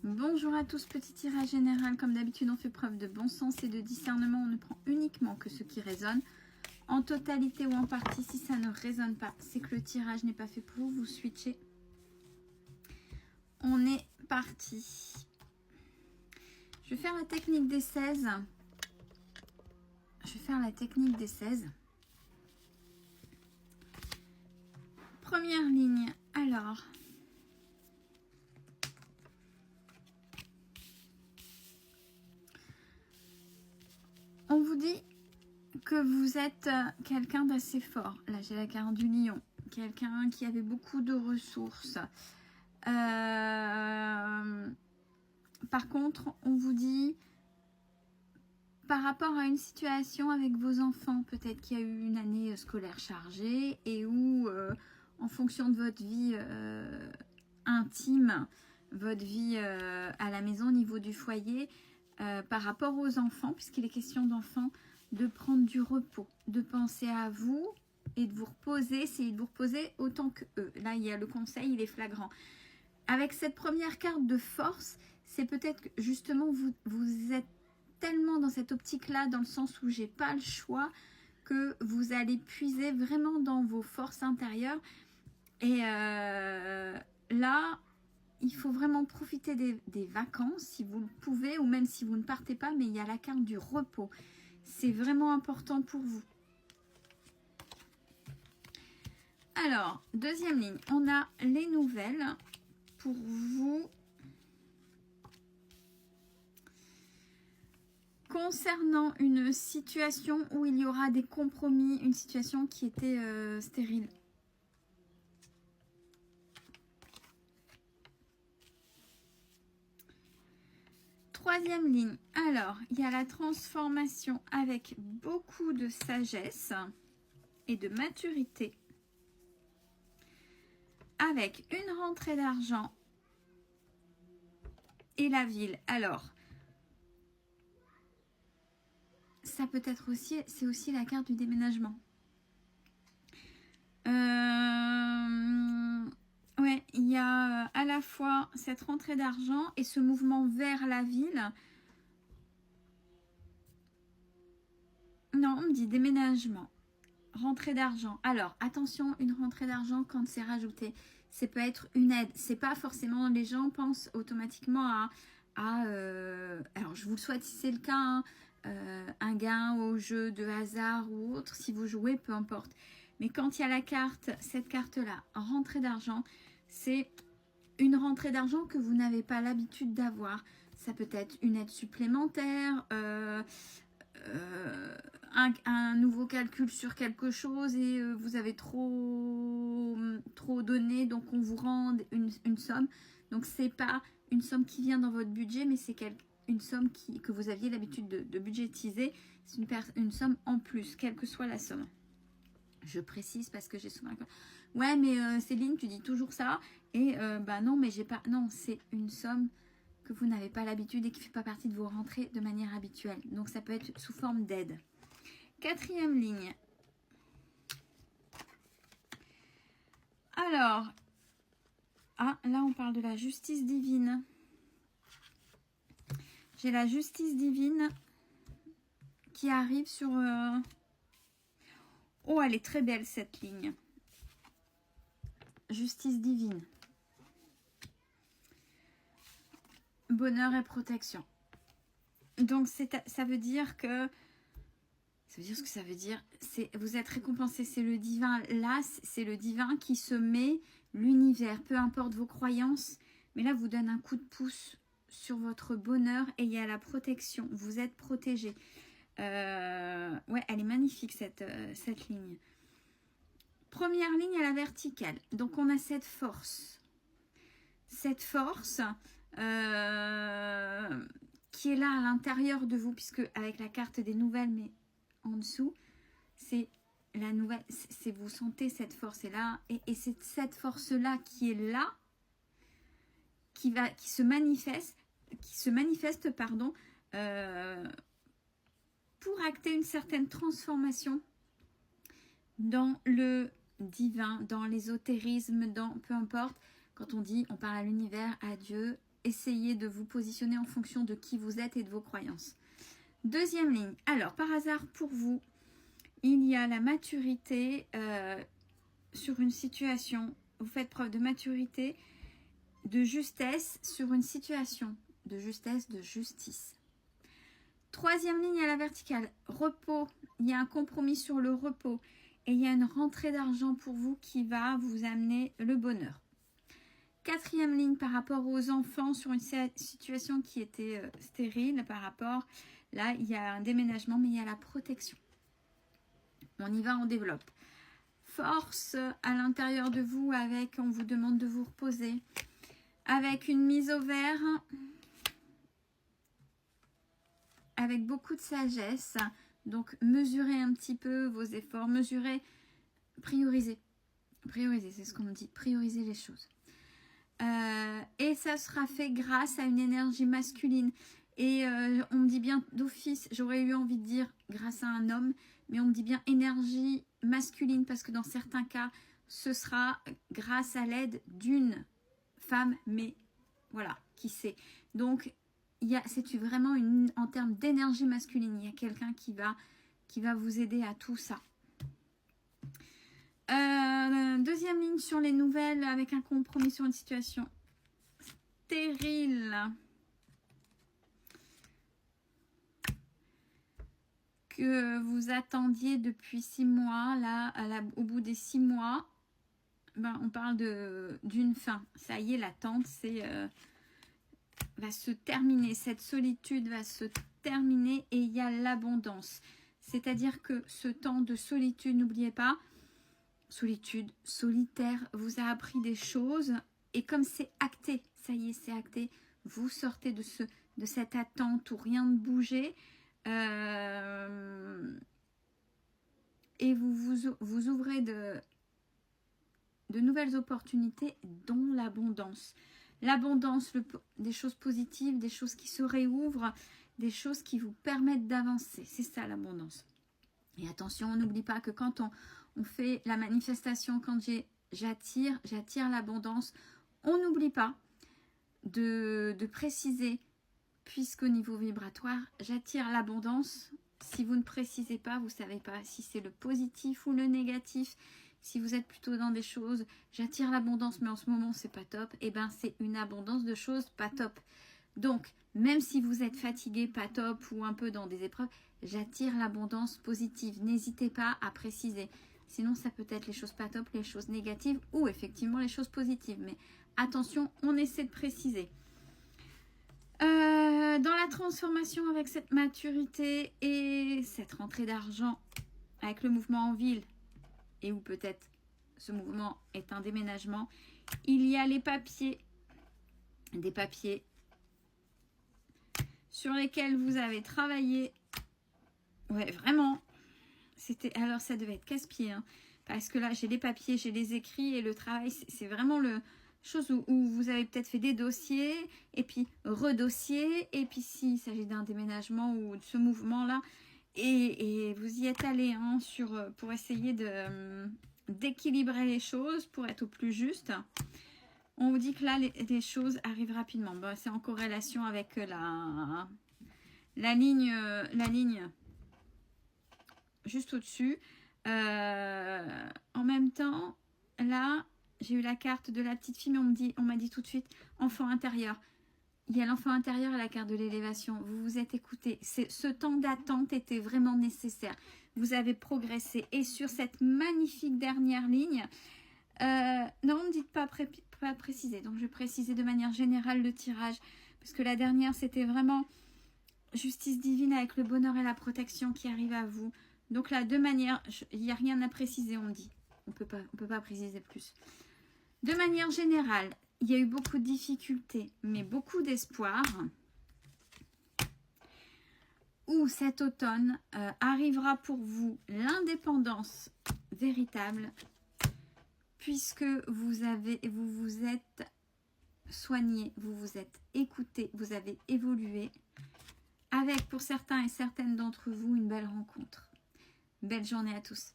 Bonjour à tous, petit tirage général. Comme d'habitude, on fait preuve de bon sens et de discernement. On ne prend uniquement que ce qui résonne. En totalité ou en partie, si ça ne résonne pas, c'est que le tirage n'est pas fait pour vous. Vous switchez. On est parti. Je vais faire la technique des 16. Première ligne. Alors... on vous dit que vous êtes quelqu'un d'assez fort. Là, j'ai la carte du lion. Quelqu'un qui avait beaucoup de ressources. Par contre, on vous dit, par rapport à une situation avec vos enfants, peut-être qu'il y a eu une année scolaire chargée et où, en fonction de votre vie intime, votre vie à la maison au niveau du foyer, par rapport aux enfants, puisqu'il est question d'enfants, de prendre du repos, de penser à vous et de vous reposer, essayer de vous reposer autant que eux. Là, il y a le conseil, il est flagrant. Avec cette première carte de force, c'est peut-être que justement vous êtes tellement dans cette optique-là, dans le sens où j'ai pas le choix, que vous allez puiser vraiment dans vos forces intérieures. Et là... il faut vraiment profiter des vacances si vous le pouvez ou même si vous ne partez pas, mais il y a la carte du repos. C'est vraiment important pour vous. Alors, deuxième ligne, on a les nouvelles pour vous concernant une situation où il y aura des compromis, une situation qui était stérile. Troisième ligne, alors il y a la transformation avec beaucoup de sagesse et de maturité, avec une rentrée d'argent et la ville. Alors, ça peut être aussi, c'est aussi la carte du déménagement. Ouais, il y a à la fois cette rentrée d'argent et ce mouvement vers la ville. Non, on me dit déménagement, rentrée d'argent. Alors, attention, une rentrée d'argent quand c'est rajouté, ça peut être une aide. C'est pas forcément, les gens pensent automatiquement alors je vous le souhaite si c'est le cas, hein, un gain au jeu de hasard ou autre, si vous jouez, peu importe. Mais quand il y a la carte, cette carte-là, rentrée d'argent, c'est une rentrée d'argent que vous n'avez pas l'habitude d'avoir. Ça peut être une aide supplémentaire, un nouveau calcul sur quelque chose et vous avez trop donné, donc on vous rend une somme. Donc c'est pas une somme qui vient dans votre budget, mais c'est une somme que vous aviez l'habitude de budgétiser. C'est une somme en plus, quelle que soit la somme. Je précise parce que j'ai souvent... ouais, mais Céline, tu dis toujours ça. Et bah non, mais j'ai pas... non, c'est une somme que vous n'avez pas l'habitude et qui ne fait pas partie de vos rentrées de manière habituelle. Donc ça peut être sous forme d'aide. Quatrième ligne. Alors... ah, là on parle de la justice divine. J'ai la justice divine qui arrive sur... oh, elle est très belle cette ligne. Justice divine. Bonheur et protection. Donc ça veut dire que... ça veut dire ce que ça veut dire. Vous êtes récompensé, c'est le divin. Là, c'est le divin qui se met l'univers, peu importe vos croyances. Mais là, vous donne un coup de pouce sur votre bonheur et il y a la protection. Vous êtes protégé. Ouais, elle est magnifique cette ligne. Première ligne à la verticale. Donc, on a cette force. Cette force qui est là à l'intérieur de vous, puisque avec la carte des nouvelles, mais en dessous, c'est la nouvelle. C'est vous sentez cette force est là. Et c'est cette force-là qui est là, qui se manifeste, pardon, pour acter une certaine transformation dans le divin, dans l'ésotérisme, dans peu importe, quand on dit, on parle à l'univers, à Dieu, essayez de vous positionner en fonction de qui vous êtes et de vos croyances. Deuxième ligne. Alors, par hasard, pour vous, il y a la maturité sur une situation. Vous faites preuve de maturité, de justesse sur une situation. De justesse, de justice. Troisième ligne à la verticale. Repos. Il y a un compromis sur le repos. Et il y a une rentrée d'argent pour vous qui va vous amener le bonheur. Quatrième ligne par rapport aux enfants sur une situation qui était stérile par rapport... Là, il y a un déménagement, mais il y a la protection. On y va, on développe. Force à l'intérieur de vous avec, on vous demande de vous reposer. Avec une mise au vert. Avec beaucoup de sagesse. Donc, mesurez un petit peu vos efforts. Mesurez, priorisez. Priorisez, c'est ce qu'on dit. Priorisez les choses. Et ça sera fait grâce à une énergie masculine. Et on me dit bien d'office, j'aurais eu envie de dire grâce à un homme, mais on me dit bien énergie masculine parce que dans certains cas, ce sera grâce à l'aide d'une femme, mais voilà, qui sait. Donc, c'est vraiment en termes d'énergie masculine, il y a quelqu'un qui va vous aider à tout ça. Deuxième ligne sur les nouvelles avec un compromis sur une situation stérile. Que vous attendiez depuis 6 mois, là, au bout des 6 mois, ben, on parle d'une fin. Ça y est, l'attente va se terminer. Cette solitude va se terminer et il y a l'abondance. C'est-à-dire que ce temps de solitude, n'oubliez pas, solitude, solitaire, vous a appris des choses et comme c'est acté, ça y est, c'est acté, vous sortez de cette attente où rien ne bougeait. Et vous ouvrez de nouvelles opportunités, dont l'abondance. L'abondance, des choses positives, des choses qui se réouvrent, des choses qui vous permettent d'avancer. C'est ça l'abondance. Et attention, on n'oublie pas que quand on fait la manifestation, quand j'attire l'abondance, on n'oublie pas de préciser. Puisqu'au niveau vibratoire, j'attire l'abondance. Si vous ne précisez pas, vous ne savez pas si c'est le positif ou le négatif. Si vous êtes plutôt dans des choses, j'attire l'abondance, mais en ce moment, c'est pas top. Et bien, c'est une abondance de choses pas top. Donc, même si vous êtes fatigué, pas top, ou un peu dans des épreuves, j'attire l'abondance positive. N'hésitez pas à préciser. Sinon, ça peut être les choses pas top, les choses négatives, ou effectivement les choses positives. Mais attention, on essaie de préciser. Dans la transformation avec cette maturité et cette rentrée d'argent avec le mouvement en ville et où peut-être ce mouvement est un déménagement, il y a les papiers, des papiers sur lesquels vous avez travaillé. Ouais, vraiment. Alors ça devait être casse-pied, hein, parce que là j'ai les papiers, j'ai les écrits et le travail, c'est vraiment le chose où vous avez peut-être fait des dossiers et puis redossiers et puis s'il s'agit d'un déménagement ou de ce mouvement là et vous y êtes allé hein, pour essayer d'équilibrer les choses pour être au plus juste. On vous dit que là les choses arrivent rapidement. Bon, c'est en corrélation avec la ligne juste au-dessus. En même temps, là j'ai eu la carte de la petite fille, mais on m'a dit tout de suite enfant intérieur. Il y a l'enfant intérieur et la carte de l'élévation. Vous vous êtes écouté. Ce temps d'attente était vraiment nécessaire. Vous avez progressé. Et sur cette magnifique dernière ligne, non, ne dites pas préciser. Donc, je vais préciser de manière générale le tirage. Parce que la dernière, c'était vraiment justice divine avec le bonheur et la protection qui arrivent à vous. Donc là, de manière, il n'y a rien à préciser, on dit. On peut pas préciser plus. De manière générale, il y a eu beaucoup de difficultés, mais beaucoup d'espoir. Où cet automne arrivera pour vous l'indépendance véritable, puisque vous vous êtes soigné, vous vous êtes écouté, vous avez évolué, avec pour certains et certaines d'entre vous une belle rencontre. Belle journée à tous.